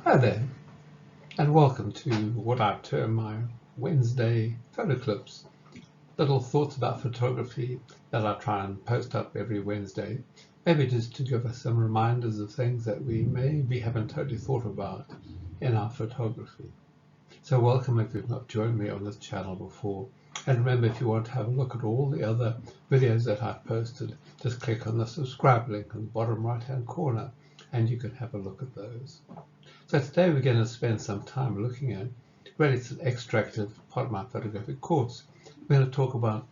Hi there, and welcome to what I term my Wednesday photo clips. Little thoughts about photography that I try and post up every Wednesday, maybe just to give us some reminders of things that we maybe haven't totally thought about in our photography. So welcome if you've not joined me on this channel before. And remember, if you want to have a look at all the other videos that I've posted, just click on the subscribe link on the bottom right hand corner and you can have a look at those. So today we're going to spend some time looking at, really it's an extract of part of my photographic course. We're going to talk about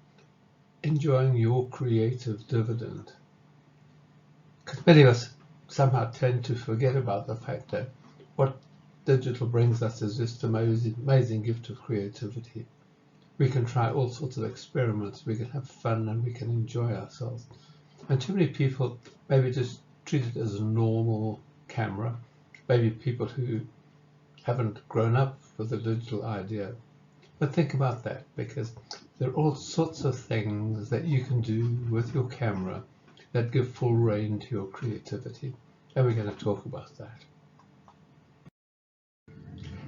enjoying your creative dividend. Because many of us somehow tend to forget about the fact that what digital brings us is just an amazing gift of creativity. We can try all sorts of experiments, we can have fun and we can enjoy ourselves. And too many people maybe just treat it as a normal camera. Maybe people who haven't grown up with the digital idea. But think about that, because there are all sorts of things that you can do with your camera that give full rein to your creativity. And we're going to talk about that.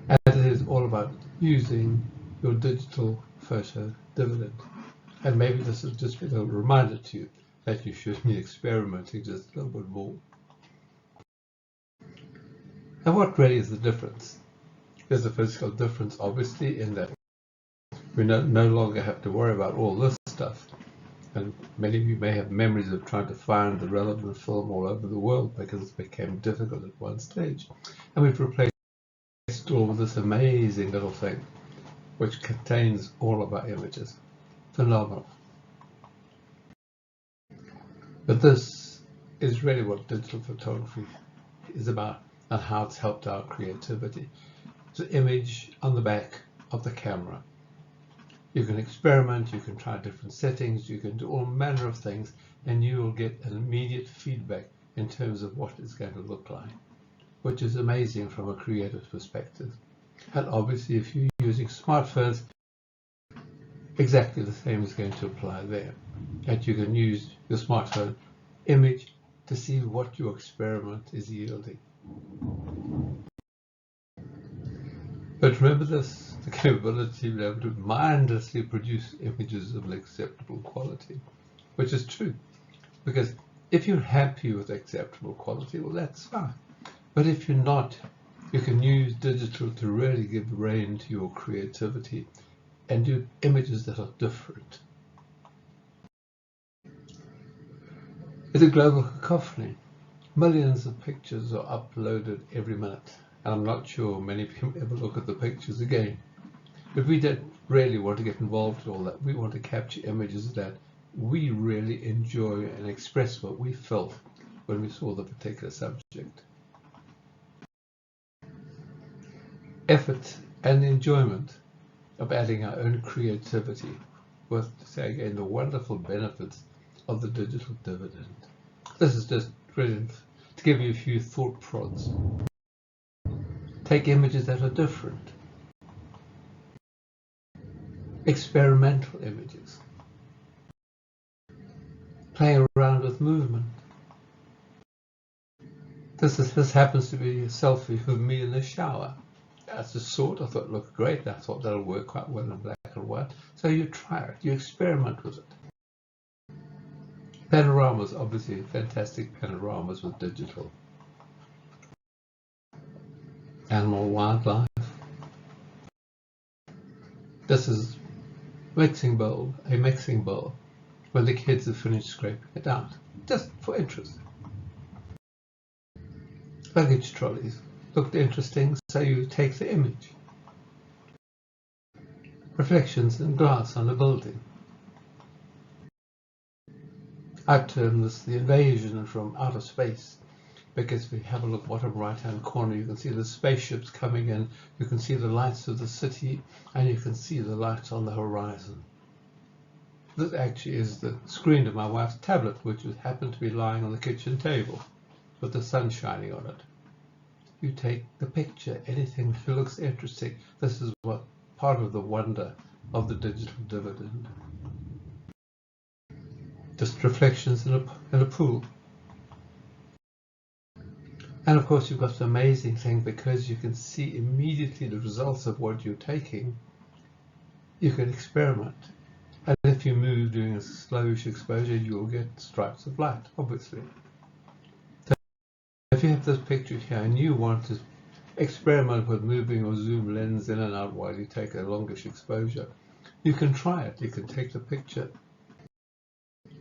And it is all about using your digital photo dividend. And maybe this has just been a reminder to you that you should be experimenting just a little bit more. And what really is the difference? There's a physical difference, obviously, in that we no longer have to worry about all this stuff. And many of you may have memories of trying to find the relevant film all over the world because it became difficult at one stage. And we've replaced it all with this amazing little thing which contains all of our images. Phenomenal. But this is really what digital photography is about and how it's helped our creativity. It's an image on the back of the camera. You can experiment, you can try different settings, you can do all manner of things, and you will get an immediate feedback in terms of what it's going to look like, which is amazing from a creative perspective. And obviously, if you're using smartphones, exactly the same is going to apply there. And you can use your smartphone image to see what your experiment is yielding. But remember this, the capability to be able to mindlessly produce images of an acceptable quality, which is true. Because if you're happy with acceptable quality, well, that's fine. But if you're not, you can use digital to really give rein to your creativity and do images that are different. It's a global cacophony. Millions of pictures are uploaded every minute. And I'm not sure many people ever look at the pictures again. But we don't really want to get involved in all that. We want to capture images that we really enjoy and express what we felt when we saw the particular subject. Effort and enjoyment of adding our own creativity with, say again, the wonderful benefits of the digital dividend. This is just brilliant to give you a few thought prods. Take images that are different. Experimental images. Play around with movement. This happens to be a selfie of me in the shower. That's the sort I thought looked great. I thought that'll work quite well in black and white. So you try it, you experiment with it. Panoramas, obviously fantastic panoramas with digital. Animal wildlife. This is a mixing bowl when the kids have finished scraping it out, just for interest. Luggage trolleys looked interesting, so you take the image. Reflections in glass on a building. I term this the invasion from outer space, because if you have a look bottom right hand corner, you can see the spaceships coming in, you can see the lights of the city, and you can see the lights on the horizon. This actually is the screen of my wife's tablet, which happened to be lying on the kitchen table with the sun shining on it. You take the picture, anything that looks interesting. This is what part of the wonder of the digital dividend. Just reflections in a pool. And of course, you've got the amazing thing, because you can see immediately the results of what you're taking, you can experiment. And if you move during a slowish exposure, you'll get stripes of light, obviously. So if you have this picture here and you want to experiment with moving your zoom lens in and out while you take a longish exposure, you can try it. You can take the picture,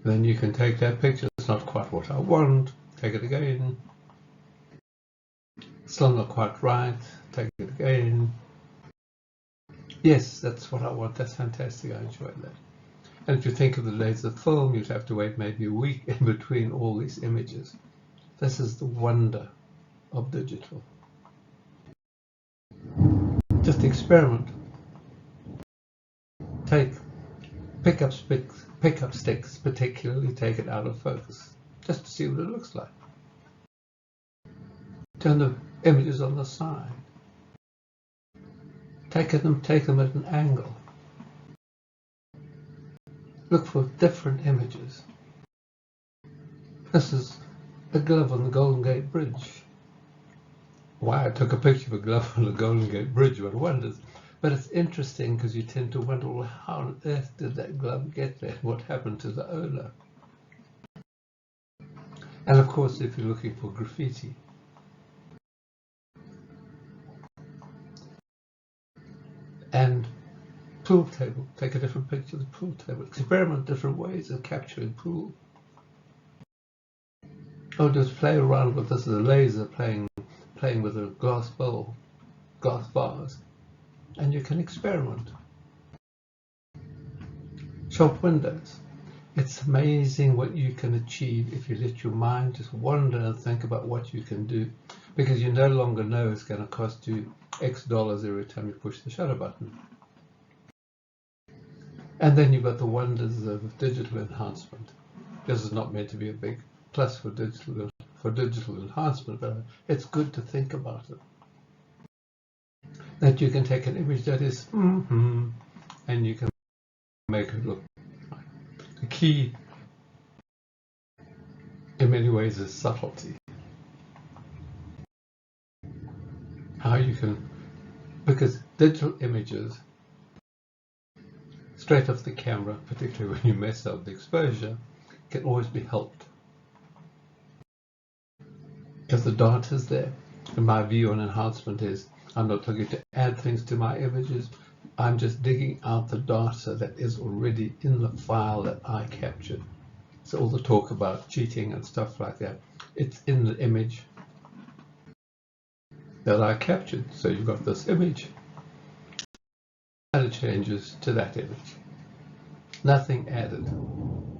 then you can take that picture. It's not quite what I want. Take it again. Still not quite right. Take it again. Yes, that's what I want. That's fantastic. I enjoyed that. And if you think of the days of film, you'd have to wait maybe a week in between all these images. This is the wonder of digital. Just experiment. Pick up sticks, particularly take it out of focus, just to see what it looks like. Turn the images on the side. Take them at an angle. Look for different images. This is a glove on the Golden Gate Bridge. Why I took a picture of a glove on the Golden Gate Bridge, one wonders. But it's interesting because you tend to wonder, well, how on earth did that glove get there? What happened to the owner? And of course, if you're looking for graffiti, and pool table, take a different picture of the pool table. Experiment different ways of capturing pool. Or just play around with this as a laser, playing with a glass bowl, glass vase, and you can experiment. Shop windows. It's amazing what you can achieve if you let your mind just wander and think about what you can do, because you no longer know it's going to cost you X dollars every time you push the shutter button. And then you've got the wonders of digital enhancement. This is not meant to be a big plus for digital enhancement, but it's good to think about it. That you can take an image that is and you can make it look like. The key in many ways is subtlety. How you can, because digital images straight off the camera, particularly when you mess up the exposure, can always be helped. If the data is there, and my view on enhancement is, I'm not looking to add things to my images, I'm just digging out the data that is already in the file that I captured. So all the talk about cheating and stuff like that, it's in the image that I captured. So you've got this image, added changes to that image. Nothing added,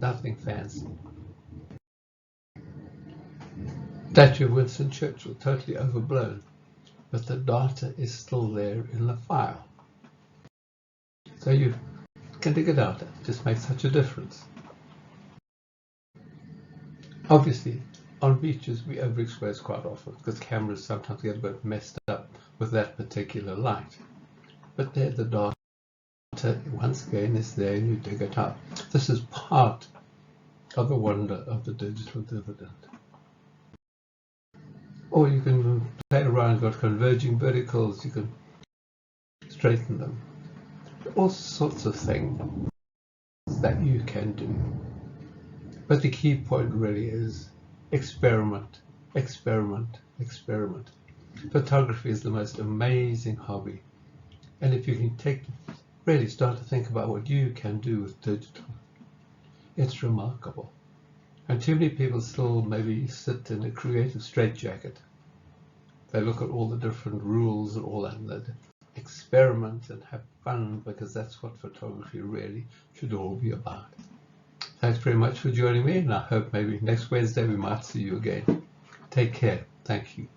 nothing fancy. Statue of Winston Churchill, totally overblown, but the data is still there in the file. So you can dig it out. It just makes such a difference. Obviously, on beaches we overexpose quite often because cameras sometimes get a bit messed up with that particular light. But there, the data once again is there, and you dig it out. This is part of the wonder of the digital dividend. Or you can play around, got converging verticals, you can straighten them. All sorts of things that you can do. But the key point really is experiment, experiment, experiment. Photography is the most amazing hobby. And if you can really start to think about what you can do with digital, it's remarkable. And too many people still maybe sit in a creative straitjacket. They look at all the different rules and all that, and they experiment and have fun, because that's what photography really should all be about. Thanks very much for joining me, and I hope maybe next Wednesday we might see you again. Take care. Thank you.